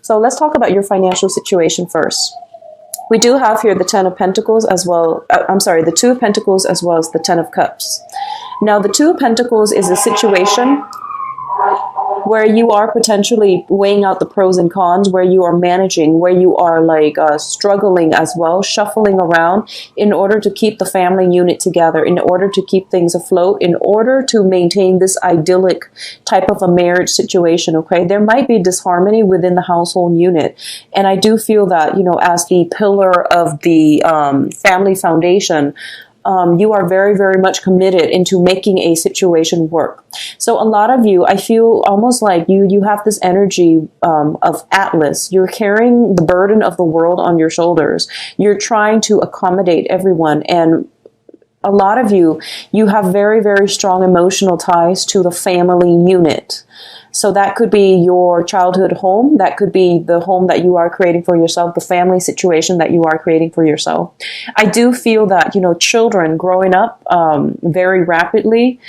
So let's talk about your financial situation first. We do have here the Ten of Pentacles as well. The Two of Pentacles as well as the Ten of Cups. Now, the Two of Pentacles is a situation where you are potentially weighing out the pros and cons, where you are managing, where you are struggling as well, shuffling around in order to keep the family unit together, in order to keep things afloat, in order to maintain this idyllic type of a marriage situation, okay? There might be disharmony within the household unit. And I do feel that, as the pillar of the family foundation, you are very, very much committed into making a situation work. So a lot of you, I feel almost like you have this energy of Atlas. You're carrying the burden of the world on your shoulders. You're trying to accommodate everyone. And a lot of you have very, very strong emotional ties to the family unit. So that could be your childhood home. That could be the home that you are creating for yourself, the family situation that you are creating for yourself. I do feel that, children growing up very rapidly,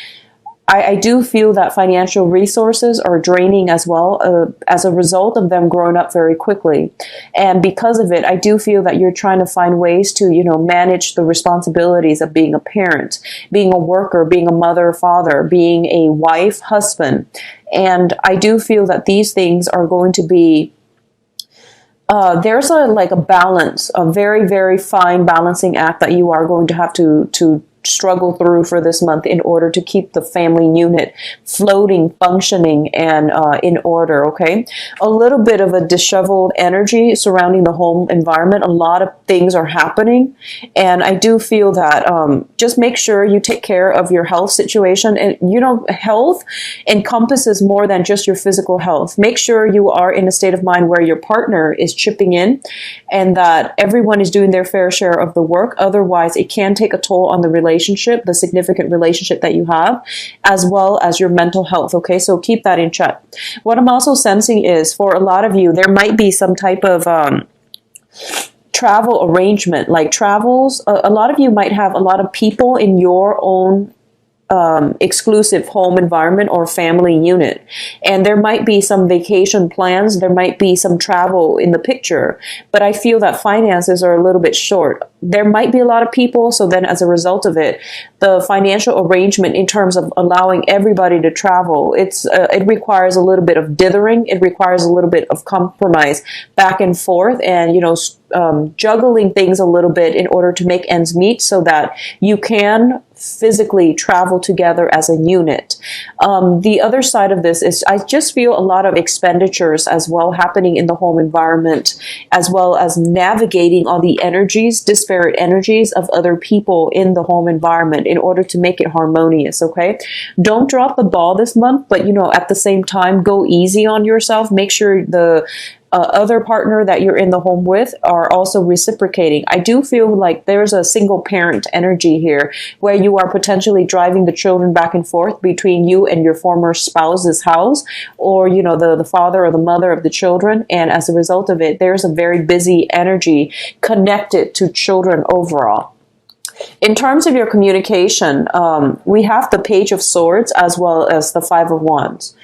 I do feel that financial resources are draining as well as a result of them growing up very quickly. And because of it, I do feel that you're trying to find ways to, manage the responsibilities of being a parent, being a worker, being a mother, father, being a wife, husband. And I do feel that these things are going to be there's a balance, a very, very fine balancing act that you are going to have to struggle through for this month in order to keep the family unit floating, functioning, and in order, okay? A little bit of a disheveled energy surrounding the home environment. A lot of things are happening, and I do feel that just make sure you take care of your health situation. And, health encompasses more than just your physical health. Make sure you are in a state of mind where your partner is chipping in and that everyone is doing their fair share of the work. Otherwise, it can take a toll on the relationship, the significant relationship that you have, as well as your mental health. Okay, so keep that in check. What I'm also sensing is for a lot of you, there might be some type of travel arrangement, like travels. A lot of you might have a lot of people in your own exclusive home environment or family unit. And there might be some vacation plans. There might be some travel in the picture. But I feel that finances are a little bit short. There might be a lot of people. So then as a result of it, the financial arrangement in terms of allowing everybody to travel, it requires a little bit of dithering. It requires a little bit of compromise back and forth and, juggling things a little bit in order to make ends meet so that you can physically travel together as a unit. The other side of this is I just feel a lot of expenditures as well happening in the home environment, as well as navigating all the energies, disparate energies of other people in the home environment in order to make it harmonious, okay? Don't drop the ball this month, but at the same time, go easy on yourself. Make sure the other partner that you're in the home with are also reciprocating. I do feel like there's a single parent energy here where you are potentially driving the children back and forth between you and your former spouse's house, or, the father or the mother of the children. And as a result of it, there's a very busy energy connected to children overall. In terms of your communication, we have the Page of Swords as well as the Five of Wands.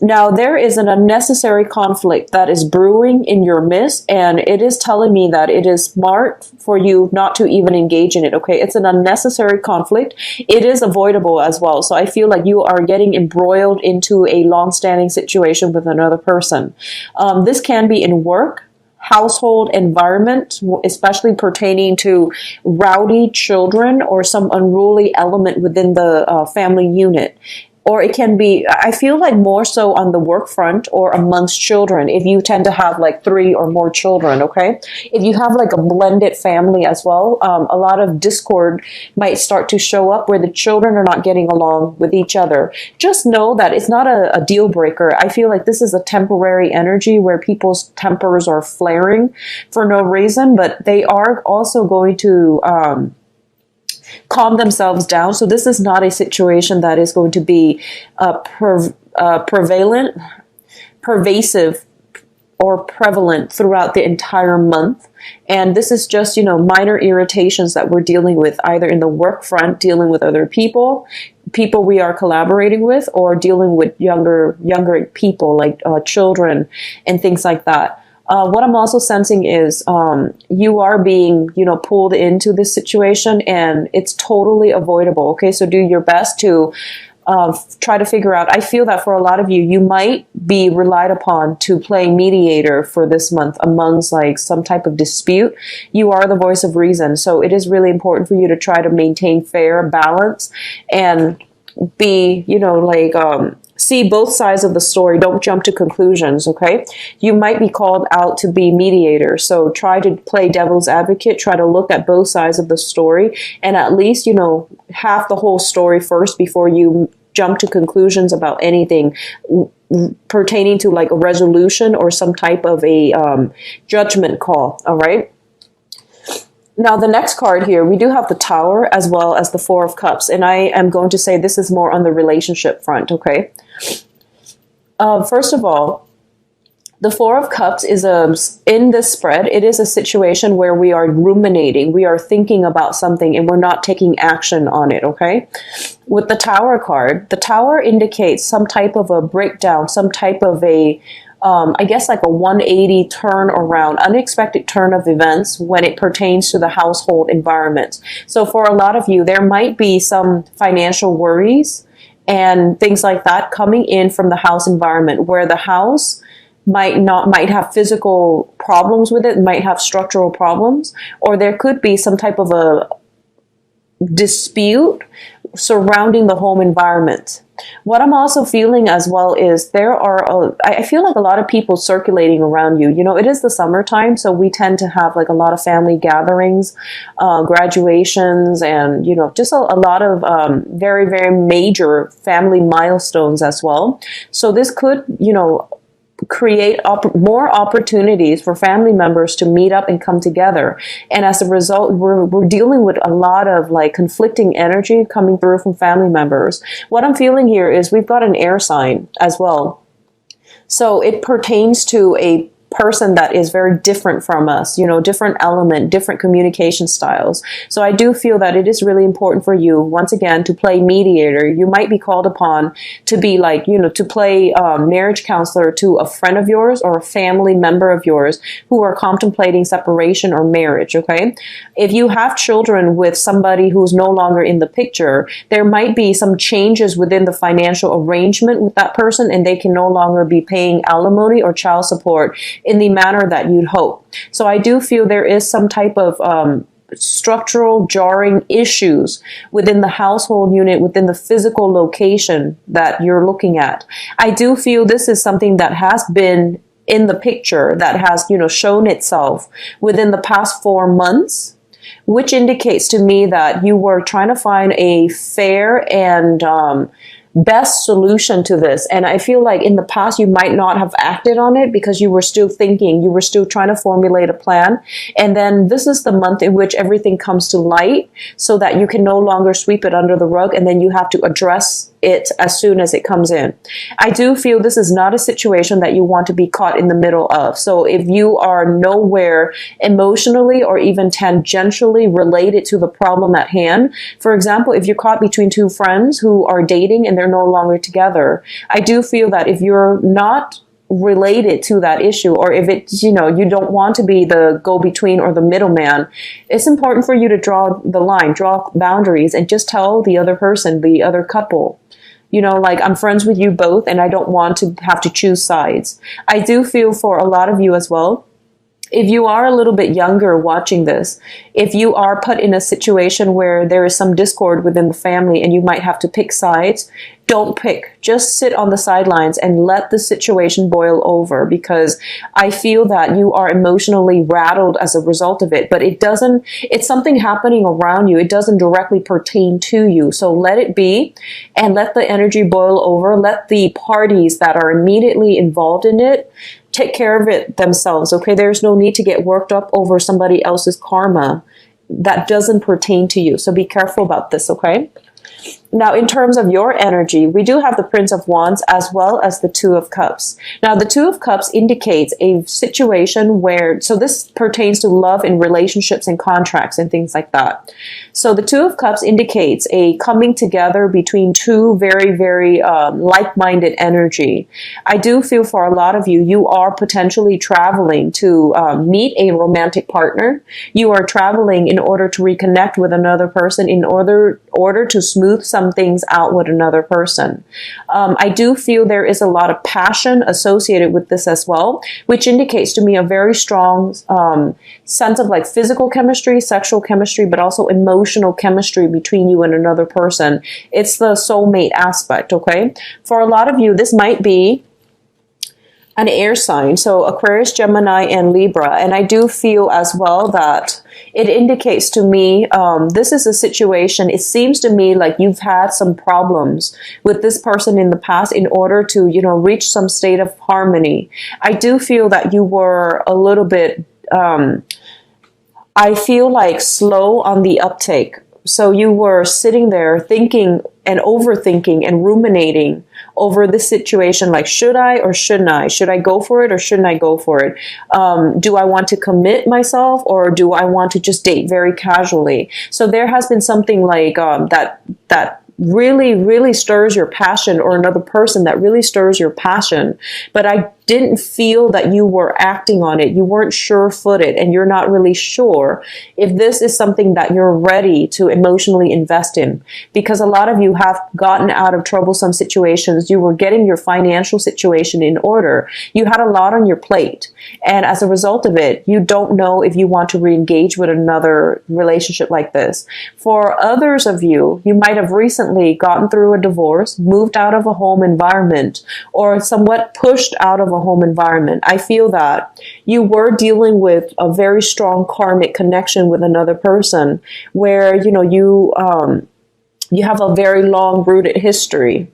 Now, there is an unnecessary conflict that is brewing in your midst, and it is telling me that it is smart for you not to even engage in it, okay? It's an unnecessary conflict. It is avoidable as well. So I feel like you are getting embroiled into a long-standing situation with another person. This can be in work, household environment, especially pertaining to rowdy children or some unruly element within the family unit. Or it can be, I feel like more so on the work front or amongst children, if you tend to have like 3 or more children, okay? If you have like a blended family as well, a lot of discord might start to show up where the children are not getting along with each other. Just know that it's not a deal breaker. I feel like this is a temporary energy where people's tempers are flaring for no reason, but they are also going to calm themselves down. So this is not a situation that is going to be pervasive or prevalent throughout the entire month. And this is just, minor irritations that we're dealing with either in the work front, dealing with other people, people we are collaborating with, or dealing with younger people, like children and things like that. What I'm also sensing is you are being, pulled into this situation, and it's totally avoidable. Okay, so do your best to try to figure out. I feel that for a lot of you, you might be relied upon to play mediator for this month amongst like some type of dispute. You are the voice of reason, so it is really important for you to try to maintain fair balance and be, see both sides of the story. Don't jump to conclusions, okay? You might be called out to be mediator, so try to play devil's advocate, try to look at both sides of the story, and at least, half the whole story first before you jump to conclusions about anything pertaining to like a resolution or some type of a judgment call, all right? Now, the next card here, we do have the Tower as well as the Four of Cups. And I am going to say this is more on the relationship front, okay? First of all, the Four of Cups is in this spread, it is a situation where we are ruminating. We are thinking about something and we're not taking action on it, okay? With the Tower card, the Tower indicates some type of a breakdown, some type of a I guess like a 180 turn around, unexpected turn of events when it pertains to the household environment. So for a lot of you, there might be some financial worries and things like that coming in from the house environment, where the house might have physical problems with it, might have structural problems, or there could be some type of a dispute surrounding the home environment. What I'm also feeling as well is I feel like a lot of people circulating around you. It is the summertime, so we tend to have like a lot of family gatherings, graduations, and, just a lot of very, very major family milestones as well. So this could, create more opportunities for family members to meet up and come together. And as a result, we're dealing with a lot of like conflicting energy coming through from family members. What I'm feeling here is we've got an air sign as well. So it pertains to a person that is very different from us, different element, different communication styles. So I do feel that it is really important for you, once again, to play mediator. You might be called upon to be like, to play marriage counselor to a friend of yours or a family member of yours who are contemplating separation or marriage, okay? If you have children with somebody who's no longer in the picture, there might be some changes within the financial arrangement with that person, and they can no longer be paying alimony or child support in the manner that you'd hope. So I do feel there is some type of structural jarring issues within the household unit, within the physical location that you're looking at. I do feel this is something that has been in the picture, that has, shown itself within the past 4 months, which indicates to me that you were trying to find a fair and best solution to this. And I feel like in the past, you might not have acted on it because you were still thinking, you were still trying to formulate a plan. And then this is the month in which everything comes to light so that you can no longer sweep it under the rug, and then you have to address it as soon as it comes in. I do feel this is not a situation that you want to be caught in the middle of. So if you are nowhere emotionally or even tangentially related to the problem at hand, for example, if you're caught between two friends who are dating and they're no longer together, I do feel that if you're not related to that issue, or if it's, you don't want to be the go-between or the middleman, it's important for you to draw the line, draw boundaries, and just tell the other person, the other couple, like, I'm friends with you both and I don't want to have to choose sides. I do feel for a lot of you as well, if you are a little bit younger watching this, if you are put in a situation where there is some discord within the family and you might have to pick sides, don't pick. Just sit on the sidelines and let the situation boil over, because I feel that you are emotionally rattled as a result of it, but it's something happening around you. It doesn't directly pertain to you. So let it be and let the energy boil over. Let the parties that are immediately involved in it take care of it themselves, okay? There's no need to get worked up over somebody else's karma that doesn't pertain to you. So be careful about this, okay? Now, in terms of your energy, we do have the Prince of Wands as well as the Two of Cups. Now, the Two of Cups indicates a situation where, so this pertains to love and relationships and contracts and things like that. So the Two of Cups indicates a coming together between two very, very like-minded energy. I do feel for a lot of you, you are potentially traveling to meet a romantic partner. You are traveling in order to reconnect with another person, in order to smooth some things out with another person. I do feel there is a lot of passion associated with this as well, which indicates to me a very strong sense of like physical chemistry, sexual chemistry, but also emotional chemistry between you and another person. It's the soulmate aspect, okay? For a lot of you, this might be an air sign, so Aquarius, Gemini, and Libra. And I do feel as well that it indicates to me, this is a situation, it seems to me like you've had some problems with this person in the past in order to, you know, reach some state of harmony. I do feel that you were a little bit, I feel like slow on the uptake. So you were sitting there thinking and overthinking and ruminating over this situation, like, should I or shouldn't I? Should I go for it or shouldn't I go for it? Do I want to commit myself or do I want to just date very casually? So there has been something like that really, really stirs your passion, or another person that really stirs your passion. But I didn't feel that you were acting on it. You weren't sure-footed, and you're not really sure if this is something that you're ready to emotionally invest in. Because a lot of you have gotten out of troublesome situations. You were getting your financial situation in order. You had a lot on your plate. And as a result of it, you don't know if you want to re-engage with another relationship like this. For others of you, you might have recently gotten through a divorce, moved out of a home environment, or somewhat pushed out of a home environment. I feel that you were dealing with a very strong karmic connection with another person where, you know, you have a very long rooted history.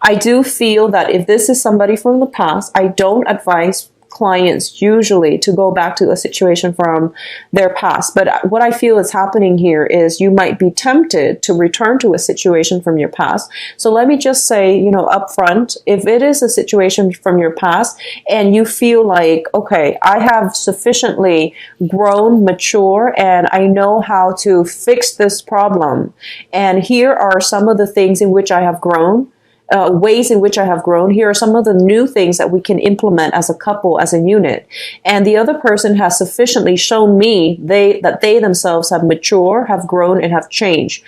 I do feel that if this is somebody from the past, I don't advise clients usually to go back to a situation from their past. But what I feel is happening here is you might be tempted to return to a situation from your past. So let me just say, you know, up front, if it is a situation from your past and you feel like, okay, I have sufficiently grown, mature, and I know how to fix this problem. And here are some of the things in which I have grown. Ways in which I have grown. Here are some of the new things that we can implement as a couple, as a unit. And the other person has sufficiently shown me that they themselves have matured, have grown, and have changed.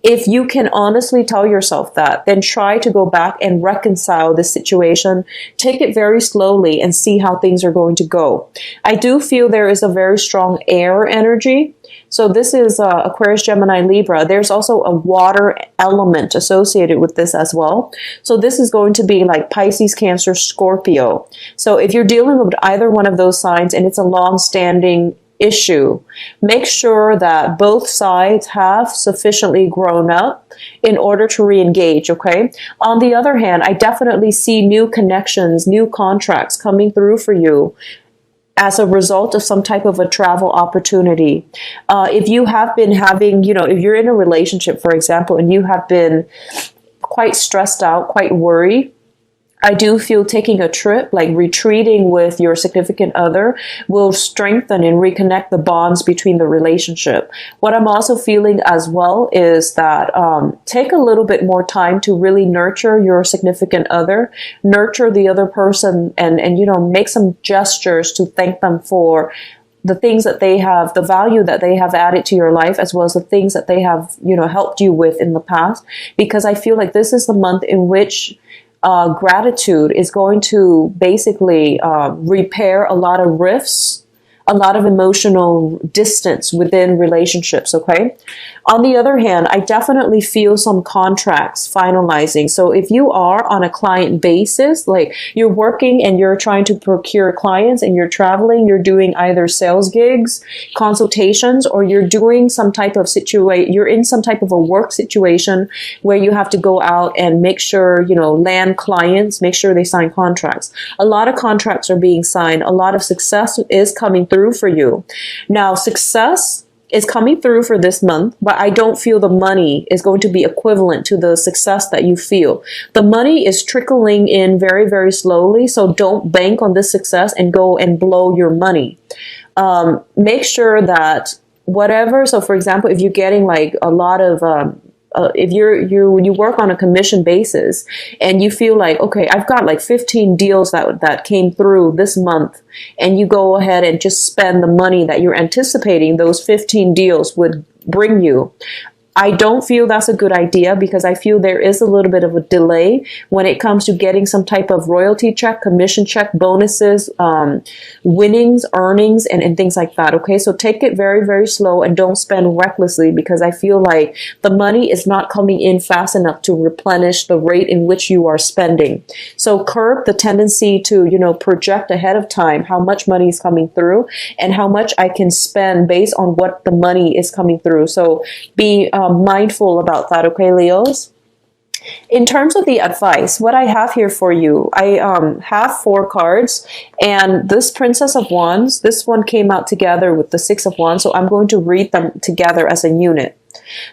If you can honestly tell yourself that, then try to go back and reconcile this situation. Take it very slowly and see how things are going to go. I do feel there is a very strong air energy. So this is Aquarius, Gemini, Libra. There's also a water element associated with this as well. So this is going to be like Pisces, Cancer, Scorpio. So if you're dealing with either one of those signs and it's a long-standing issue, make sure that both sides have sufficiently grown up in order to re-engage, okay? On the other hand, I definitely see new connections, new contracts coming through for you as a result of some type of a travel opportunity. If you have been having, you know, if you're in a relationship, for example, and you have been quite stressed out, quite worried, I do feel taking a trip, like retreating with your significant other, will strengthen and reconnect the bonds between the relationship. What I'm also feeling as well is that take a little bit more time to really nurture your significant other, nurture the other person, and you know, make some gestures to thank them for the things that they have, the value that they have added to your life, as well as the things that they have, you know, helped you with in the past. Because I feel like this is the month in which gratitude is going to basically repair a lot of rifts, a lot of emotional distance within relationships, okay? On the other hand, I definitely feel some contracts finalizing. So if you are on a client basis, like you're working and you're trying to procure clients and you're traveling, you're doing either sales gigs, consultations, or you're doing some type of you're in some type of a work situation where you have to go out and make sure, you know, land clients, make sure they sign contracts. A lot of contracts are being signed. A lot of success is coming through for you. Now, success is coming through for this month, but I don't feel the money is going to be equivalent to the success that you feel. The money is trickling in very, very slowly, so don't bank on this success and go and blow your money. Make sure that whatever, so for example, if you're getting like a lot of if you work on a commission basis and you feel like, okay, I've got like 15 deals that came through this month, and you go ahead and just spend the money that you're anticipating those 15 deals would bring you. I don't feel that's a good idea, because I feel there is a little bit of a delay when it comes to getting some type of royalty check, commission check, bonuses, winnings, earnings, and things like that. Okay, so take it very, very slow and don't spend recklessly, because I feel like the money is not coming in fast enough to replenish the rate in which you are spending. So curb the tendency to, project ahead of time how much money is coming through and how much I can spend based on what the money is coming through. So be mindful about that, okay, Leos? In terms of the advice, what I have here for you, I have 4 cards, and this Princess of Wands, this one came out together with the Six of Wands, so I'm going to read them together as a unit.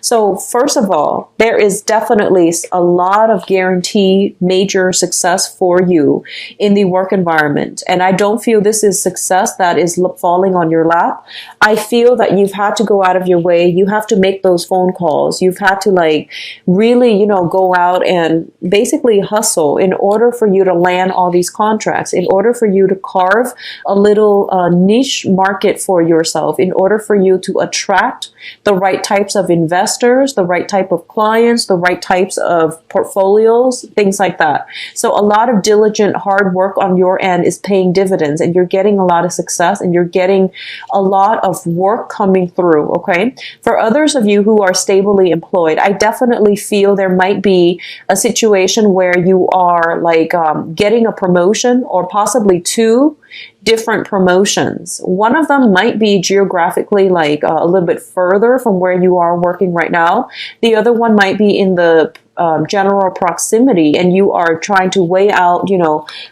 So first of all, there is definitely a lot of guaranteed major success for you in the work environment. And I don't feel this is success that is falling on your lap. I feel that you've had to go out of your way. You have to make those phone calls. You've had to really, go out and basically hustle in order for you to land all these contracts, in order for you to carve a little niche market for yourself, in order for you to attract the right types of investors, the right type of clients, the right types of portfolios, things like that. So a lot of diligent hard work on your end is paying dividends, and you're getting a lot of success, and you're getting a lot of work coming through, okay? For others of you who are stably employed, I definitely feel there might be a situation where you are getting a promotion, or possibly 2 different promotions. One of them might be geographically a little bit further from where you are working right now. The other one might be in the general proximity, and you are trying to weigh out,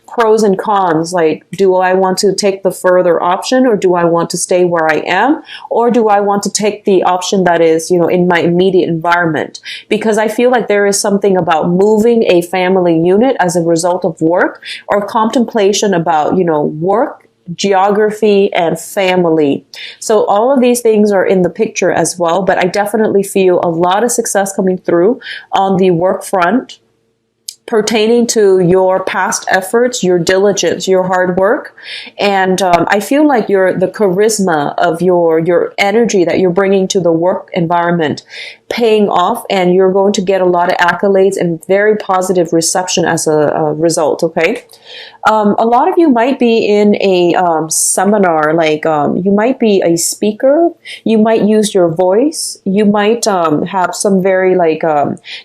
pros and cons. Like, do I want to take the further option, or do I want to stay where I am, or do I want to take the option that is, in my immediate environment? Because I feel like there is something about moving a family unit as a result of work, or contemplation about, work, geography, and family. So all of these things are in the picture as well, but I definitely feel a lot of success coming through on the work front, pertaining to your past efforts, your diligence, your hard work. And I feel like the charisma of your energy that you're bringing to the work environment paying off, and you're going to get a lot of accolades and very positive reception as a result, okay? A lot of you might be in a seminar, you might be a speaker, you might use your voice, you might have some very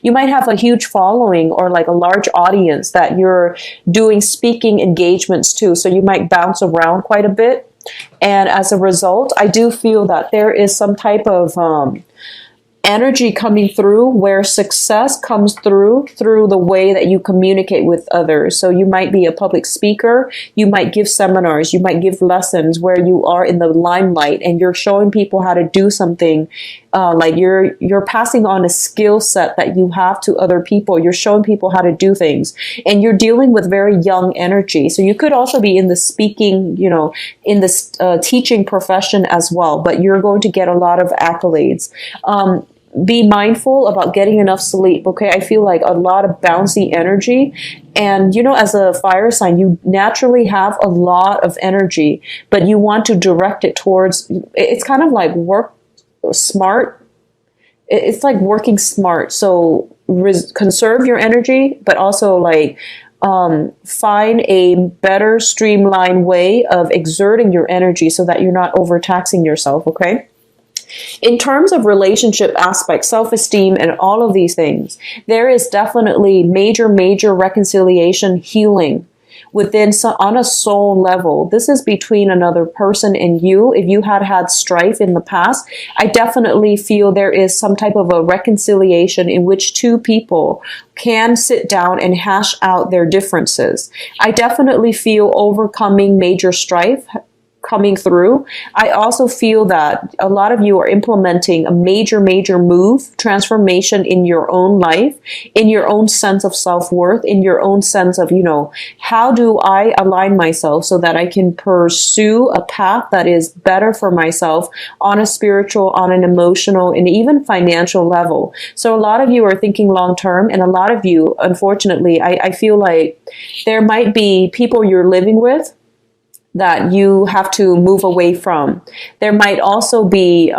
you might have a huge following, or a large audience that you're doing speaking engagements to, so you might bounce around quite a bit. And as a result, I do feel that there is some type of energy coming through where success comes through the way that you communicate with others. So you might be a public speaker, you might give seminars, you might give lessons where you are in the limelight and you're showing people how to do something. You're passing on a skill set that you have to other people. You're showing people how to do things, and you're dealing with very young energy. So you could also be in the speaking, in this teaching profession as well, but you're going to get a lot of accolades. Be mindful about getting enough sleep, okay? I feel like a lot of bouncy energy. And, as a fire sign, you naturally have a lot of energy, but you want to direct it towards, it's kind of like work smart. It's like working smart. So conserve your energy, but also find a better streamlined way of exerting your energy so that you're not overtaxing yourself, okay? In terms of relationship aspects, self-esteem, and all of these things, there is definitely major reconciliation, healing on a soul level. This is between another person and you. If you had strife in the past, I definitely feel there is some type of a reconciliation in which 2 people can sit down and hash out their differences. I definitely feel overcoming major strife coming through. I also feel that a lot of you are implementing a major move, transformation in your own life, in your own sense of self-worth, in your own sense of, how do I align myself so that I can pursue a path that is better for myself on a spiritual, on an emotional, and even financial level. So a lot of you are thinking long term, and a lot of you, unfortunately, I feel like there might be people you're living with that you have to move away from. There might also be,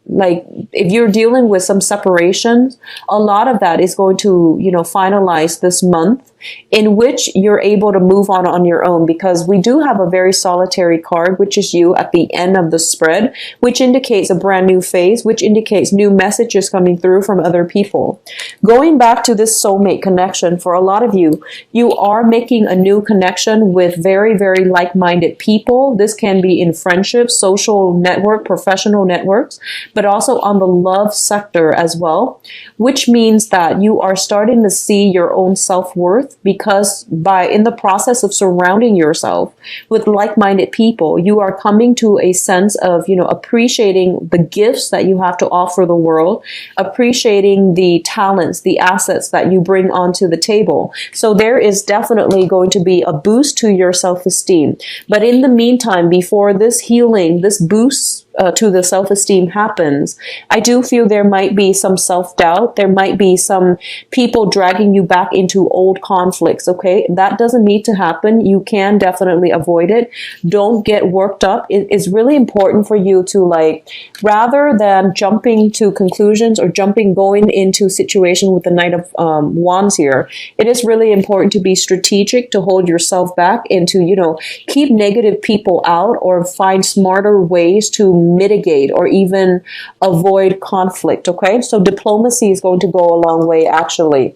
like, if you're dealing with some separations, a lot of that is going to, finalize this month, in which you're able to move on your own, because we do have a very solitary card, which is you at the end of the spread, which indicates a brand new phase, which indicates new messages coming through from other people. Going back to this soulmate connection, for a lot of you, you are making a new connection with very like-minded people. This can be in friendships, social network, professional networks, but also on the love sector as well, which means that you are starting to see your own self-worth, because in the process of surrounding yourself with like-minded people, you are coming to a sense of, appreciating the gifts that you have to offer the world, appreciating the talents, the assets that you bring onto the table. So there is definitely going to be a boost to your self-esteem. But in the meantime, before this healing, this boost to the self-esteem happens, I do feel there might be some self-doubt. There might be some people dragging you back into old conflicts, okay? That doesn't need to happen. You can definitely avoid it. Don't get worked up. It's really important for you to, rather than jumping to conclusions or going into situation with the Knight of Wands here, it is really important to be strategic, to hold yourself back, and to, keep negative people out, or find smarter ways to mitigate or even avoid conflict, okay? So diplomacy is going to go a long way, actually.